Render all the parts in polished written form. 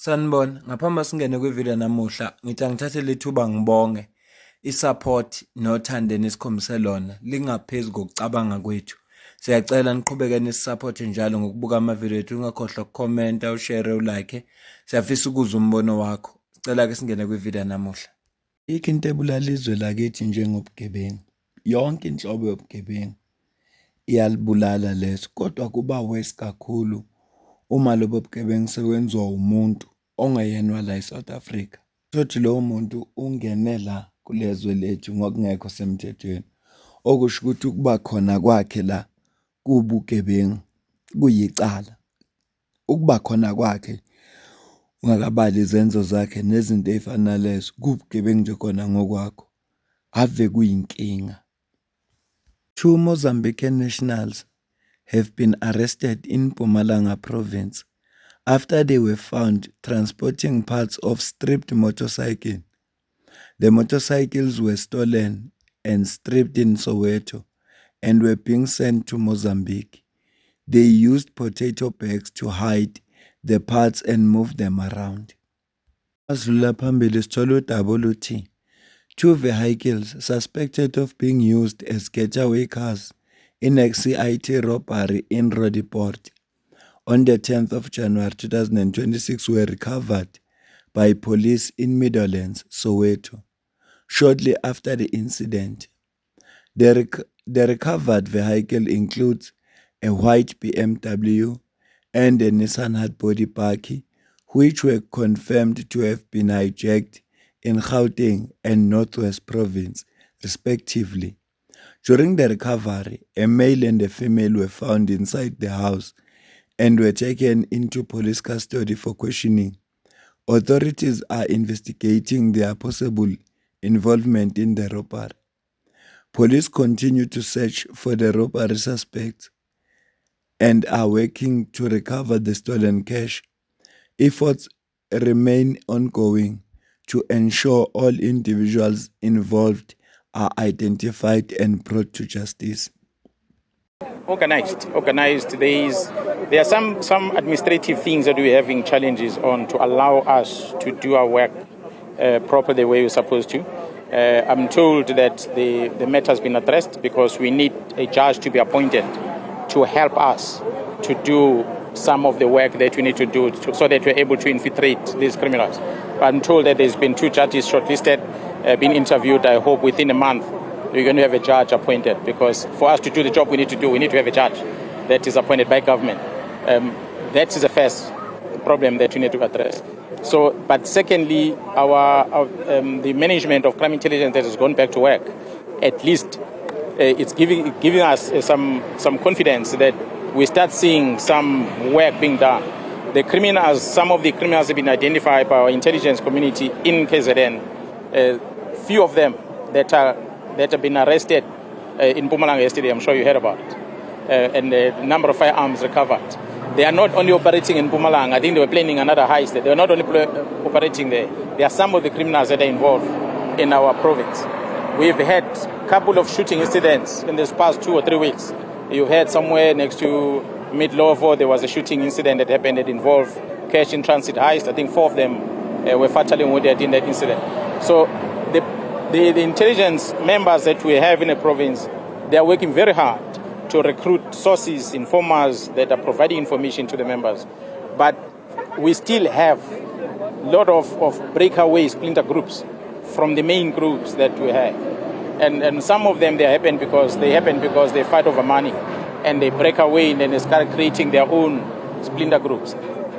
Sanibona, ngaphambi singene kwivideo namuhla, ngithi angithathe lethuba ngibonge i-support nothando enikhombise lona lingaphezu kokucabanga kwethu. Siyacela niqhubeke nisupporte njalo ngokubuka amavideo ethu, ungakhohlwa ukukhomenta, ushare, ulike. Siyafisa ukuzwa umbono wakho. Sicela ke singene kwivideo namuhla. Ikho into ebulala izwe lakithi njengobugebengu. Yonke inhlobo yobugebengu iyalibulala leso, kodwa kuba worse kakhulu uma lobo bugebengu sekwenziwa umuntu ongeyenwa la eSouth Africa. Sothi lowo muntu ungene la kulezwe lethu ngokungekho semthethweni, okusho ukuthi ukuba khona kwakhe la kubugebengu kuyicala. Ukuba khona kwakhe ungakabali izenzo zakhe nezinto ezifana nalezo kubugebengu nje khona ngokwakho, ave kuyinkinga. 2 Mozambican nationals have been arrested in Mpumalanga province after they were found transporting parts of stripped motorcycle. The motorcycles were stolen and stripped in Soweto and were being sent to Mozambique. They used potato bags to hide the parts and move them around. Azula phambili sithola udaba oluthi 2 vehicles suspected of being used as getaway cars in a CIT robbery in Roodepoort on the 10th of January 2026 were recovered by police in Meadowlands, Soweto, shortly after the incident. The recovered vehicle includes a white BMW and a Nissan hardbody bakkie, which were confirmed to have been hijacked in Gauteng and Northwest Province, respectively. During the recovery, a male and a female were found inside the house and were taken into police custody for questioning. Authorities are investigating their possible involvement in the robbery. Police continue to search for the robbery suspects and are working to recover the stolen cash. Efforts remain ongoing to ensure all individuals involved are identified and brought to justice. Organized. There are some administrative things that we're having challenges on to allow us to do our work properly the way we're supposed to. I'm told that the matter has been addressed because we need a judge to be appointed to help us to do some of the work that we need to do so that we're able to infiltrate these criminals. I'm told that there's been 2 judges shortlisted, been interviewed. I hope within a month we're going to have a judge appointed, because for us to do the job we need to have a judge that is appointed by government. That is the first problem that we need to address. So, but secondly, the management of crime intelligence that has gone back to work, at least it's giving us some confidence that we start seeing some work being done. Some of the criminals have been identified by our intelligence community in KZN. Few of them that have been arrested in Mpumalanga yesterday, I'm sure you heard about it, and the number of firearms recovered. They are not only operating in Mpumalanga. I think they were planning another heist. They are not only operating there. There are some of the criminals that are involved in our province. We've had a couple of shooting incidents in this past 2 or 3 weeks. You heard somewhere next to Midlovo there was a shooting incident that happened that involved cash in transit heist. I think 4 of them were fatally wounded in that incident. So the intelligence members that we have in the province, they are working very hard to recruit sources, informers that are providing information to the members. But we still have a lot of breakaway splinter groups from the main groups that we have. And some of them they happen because they fight over money and they break away and then they start creating their own splinter groups.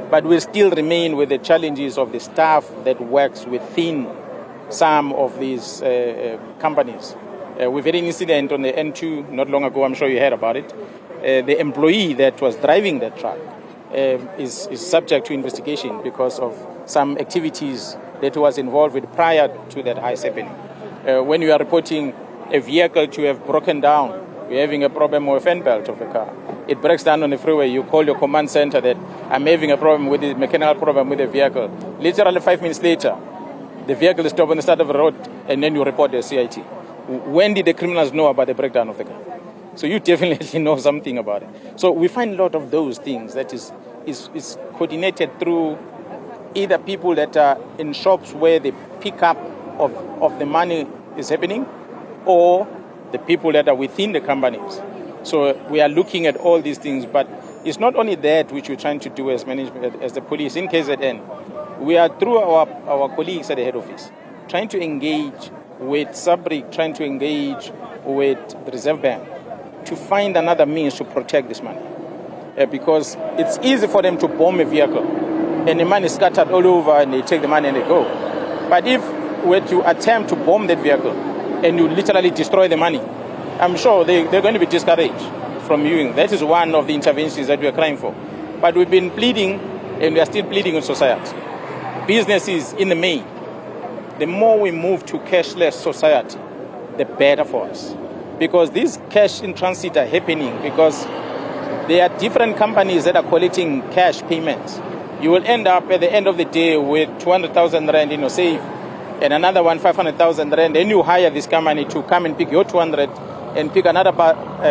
But we still remain with the challenges of the staff that works within some of these companies. We've had an incident on the N2 not long ago, I'm sure you heard about it. The employee that was driving that truck is subject to investigation because of some activities that he was involved with prior to that heist happening. When you are reporting a vehicle to have broken down, you're having a problem with a fan belt of the car. It breaks down on the freeway, you call your command center that I'm having a problem with the mechanical problem with the vehicle. Literally 5 minutes later, the vehicle is stopped on the side of the road and then you report the CIT. When did the criminals know about the breakdown of the car? So you definitely know something about it. So we find a lot of those things that is coordinated through either people that are in shops where the pickup of the money is happening, or the people that are within the companies. So we are looking at all these things, but it's not only that which we're trying to do as management, as the police in KZN. We are, through our colleagues at the head office, trying to engage with SABRIC, trying to engage with the Reserve Bank to find another means to protect this money. Because it's easy for them to bomb a vehicle and the money is scattered all over and they take the money and they go. But if we were to attempt to bomb that vehicle and you literally destroy the money, I'm sure they're going to be discouraged from viewing. That is one of the interventions that we are crying for. But we've been pleading, and we are still pleading in society. Businesses in the main, the more we move to cashless society, the better for us. Because these cash in transit are happening because there are different companies that are collecting cash payments. You will end up at the end of the day with 200,000 rand in your safe and another one 500,000 rand. Then you hire this company to come and pick your 200 and pick another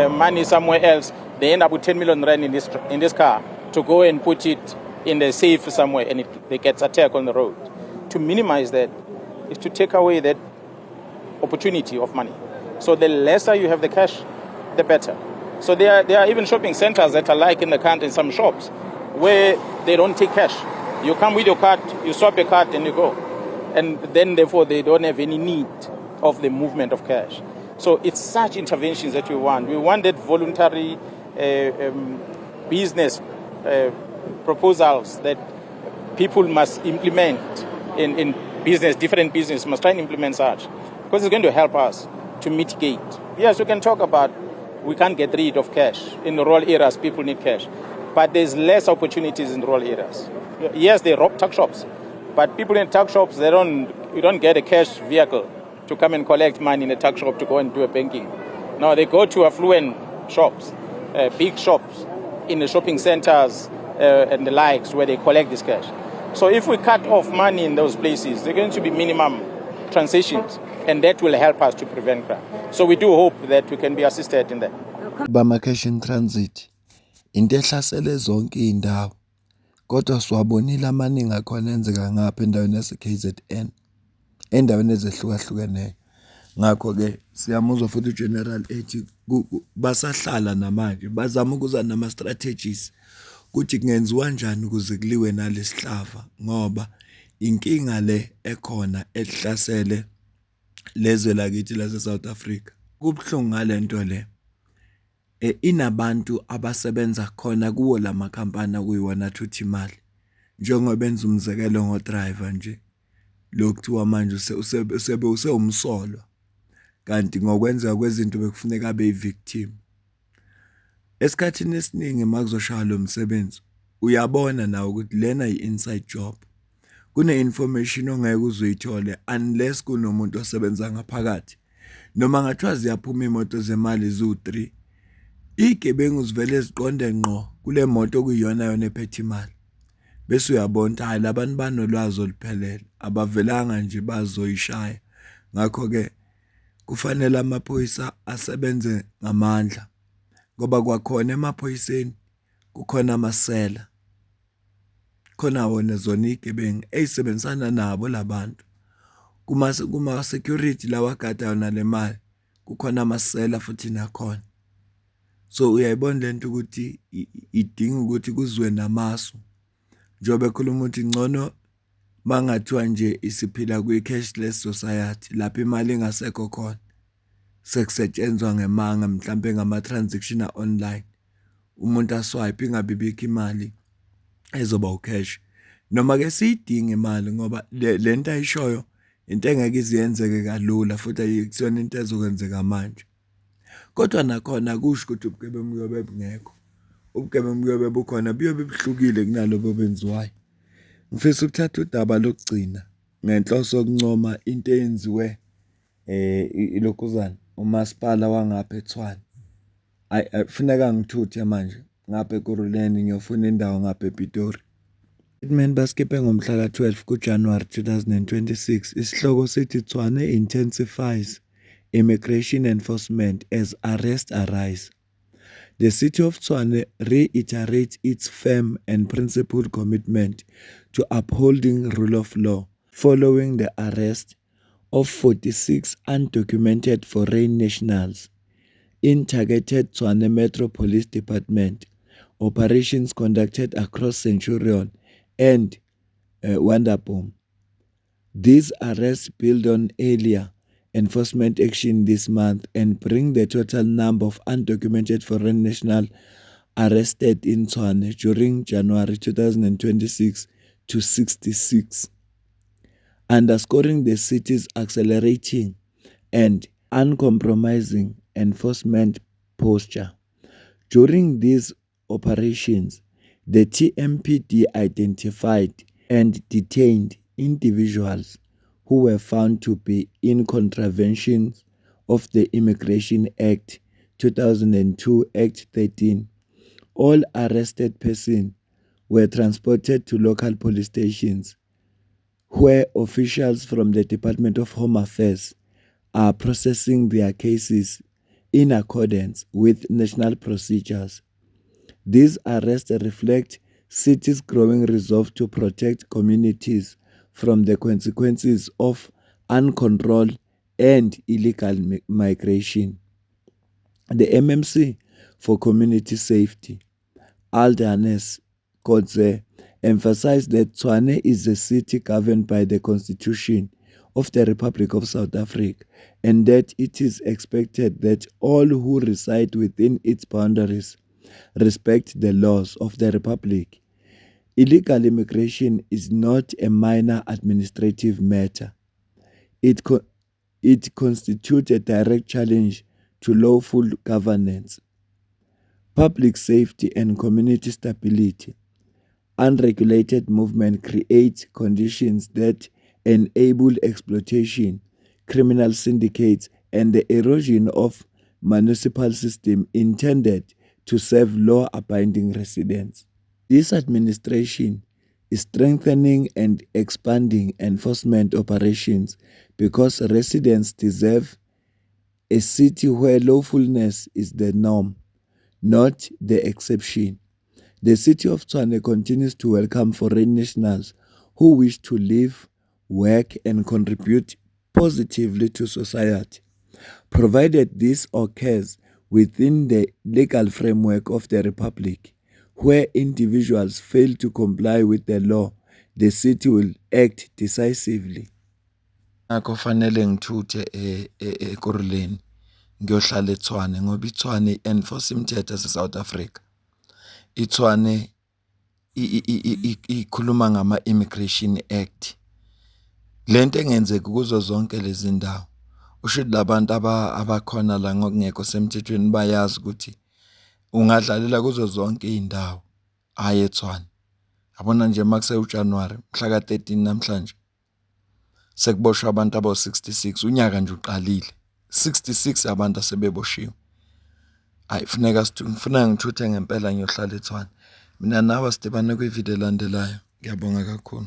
money somewhere else. They end up with 10 million rand in this car to go and put it in the safe somewhere, and they get attacked on the road. To minimize that is to take away that opportunity of money. So the lesser you have the cash, the better. So there are even shopping centers that are like in the country, in some shops, where they don't take cash. You come with your card, you swap a card, and you go. And then, therefore, they don't have any need of the movement of cash. So it's such interventions that we want. We want that voluntary business proposals that people must implement in business, different business must try and implement such. Because it's going to help us to mitigate. Yes, we can talk about we can't get rid of cash. In the rural areas, people need cash. But there's less opportunities in rural areas. Yes, they rob tuck shops. But people in tuck shops, you don't get a cash vehicle to come and collect money in a tuck shop to go and do a banking. No, they go to affluent shops, big shops, in the shopping centers and the likes where they collect this cash. So if we cut off money in those places, there are going to be minimum transactions, and that will help us to prevent crime. So we do hope that we can be assisted in that. Bama cash in transit into ehlasele zonke indawo kodwa siwabonile amaningi akhona enzeka ngapha endaweni yase KZN endaweni ezehlukahlukene. Ngakho ke siyamuzwa futhi uGeneral ethi basahlala namanje bazama ukuza nama strategies ukuthi kungenziwa kanjani ukuze kuliwe nalesihlava, ngoba inkinga le ekhona ehlasele lezwe lakithi lase South Africa kubhlungu ngalento le. Inabantu abasebenza khona kuwo lamakhampani akuyiwona athuthi imali, njengoba benza umzekelo ngodriver nje lokuthiwa manje usewumsolwa, kanti ngokwenza kwezinto bekufuneka abe victim. Esikhathini esiningi makuzoshaya lo msebenzi uyabona nawe ukuthi lena yi-inside job, kune information ongeke uzoyithole unless kunomuntu osebenza ngaphakathi, noma ngathiwa ziyaphuma imoto zemali zu3 igebengu zivele ziqonde ngqo kule moto okuyiyona yona ephethe imali, bese uyabona hayi labantu banolwazi oluphelele abavelanga nje bazoyishaya. Ngakho ke kufanele amaphoyisa asebenze ngamandla, ngoba kwakhona emaphoyiseni kukhona amasela, khona wona zona igebengu eyisebenzisana nabo labantu. Kuma security lawa gada nale mali kukhona amasela futhi nakhona. So uyayibona lento ukuthi idinga ukuthi kuzwe namasu, njobe ekhuluma ukuthi ngcono mangathiwa nje isiphila kwi-cashless society lapho imali ingasekho khona, sekusetshenzwa ngemanga mhlambe ngama-transaction online, umuntu aswipe ingabibikho imali ezoba ucash, noma ke siyidinga imali ngoba lento ayishoyo into engeke iziyenzeke kalula futhi ayikusona into ezokwenzeka manje. Kodwa nakhona kusho ukuthi ubugebengu buyobe bungekho, ubugebengu buyobe bukhona buyobe buhlukile kunalobo benziwayo. Ngifisa ukuthatha udaba lokugcina ngenhloso yokuncoma into eyenziwe ilokhuzana umasipala wangapha eTshwane. Kufuneka ngithuthe manje ngapha eKuruleni ngiyofuna indawo ngapha ePitori. Statement baskiphe ngomhla ka-12 kuJanuwari 2026. Isihloko sithi Tshwane intensifies immigration enforcement as arrests arise. The city of Tshwane reiterates its firm and principled commitment to upholding rule of law following the arrest of 46 undocumented foreign nationals in targeted Tshwane Metro Police Department operations conducted across Centurion and Wonderboom. These arrests build on earlier enforcement action this month and bring the total number of undocumented foreign nationals arrested in Tshwane during January 2026 to 66, underscoring the city's accelerating and uncompromising enforcement posture. During these operations, the TMPD identified and detained individuals who were found to be in contravention of the Immigration Act 2002 Act 13. All arrested persons were transported to local police stations where officials from the Department of Home Affairs are processing their cases in accordance with national procedures. These arrests reflect city's growing resolve to protect communities from the consequences of uncontrolled and illegal migration. The MMC for Community Safety, Aldanes Kodze, emphasized that Tshwane is a city governed by the Constitution of the Republic of South Africa and that it is expected that all who reside within its boundaries respect the laws of the Republic. Illegal immigration is not a minor administrative matter. It constitutes a direct challenge to lawful governance, public safety, and community stability. Unregulated movement creates conditions that enable exploitation, criminal syndicates, and the erosion of municipal system intended to serve law-abiding residents. This administration is strengthening and expanding enforcement operations because residents deserve a city where lawfulness is the norm, not the exception. The city of Tshwane continues to welcome foreign nationals who wish to live, work, and contribute positively to society, provided this occurs within the legal framework of the Republic. Where individuals fail to comply with the law, the city will act decisively. Nakho fanele ngithuthe eKuruleni ngiyohlala eTshwane ngoba iTshwane i-enforce imithetho yaseSouth Africa. iTshwane ikhuluma ngama-Immigration Act. Lento engenzeki kuzo zonke lezi ndawo. Usho ukuthi labantu abakhona la ngokungekho semthethweni bayazi ukuthi ungadlalela kuzo zonke izindawo hayi eTshwane. Yabona nje makuse uJanuary mhla ka13 namhlanje sekuboshwa abantu abo66 unyaka nje uqalile 66 abantu asebeboshiwe. Kufuneka ngithuthe ngempela ngiyohlala eTshwane. Mina nawe sidibane kwivideo elandelayo. Ngiyabonga kakhulu.